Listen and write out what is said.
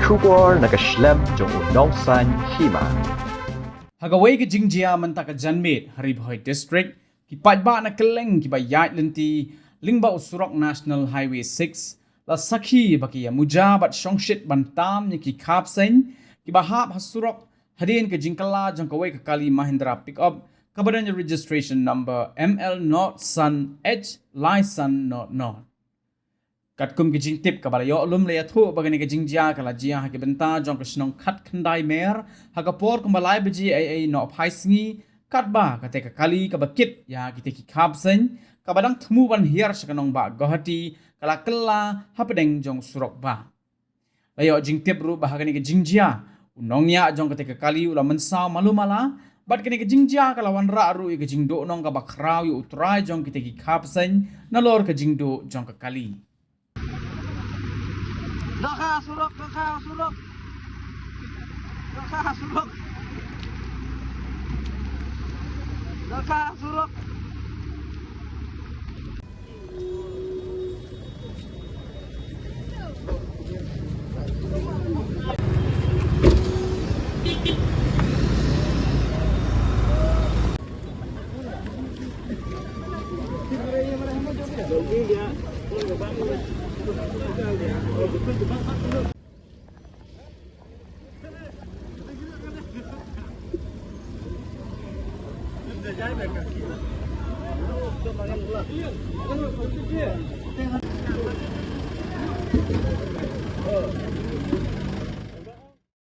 Shugor nakaslem jong unongsan Hima. Hagaway ka jingjia man ta ka janmit Haribhoy District ki Paidbah na keleng ki bayat lenti lingba Surok National Highway 6 la sakhi baki muja bat Shongshit bantam ni ki Bseiñ ki bahap Surok hadin ka jingkala jong kaway ka kali Mahindra pickup kabadan registration number ML not Sun H Lisan not kat kum ki jing tip ka balayo lum le athu bagani ka jingjia kala jia ha ki benta jong ka snong khat khandai mer ha ka por kum balai beji ai no phaisngi kat ba ka te ka kali ka bakit ya ki te ki Bseiñ ka badang thmu ban hiar sakanong ba gohati kala kala hapedeng jong Surok ba layo jing tip ru bahagani ka jingjia unongya jong ka te ka kali ula mensa malumala bat kini ka jingjia kala wan ra ru ka jingdo nong ka bakrau yu utrai jong ki te ki Bseiñ na lor ka jingdo jong ka kali. Surok, Surok. Surok, Surok.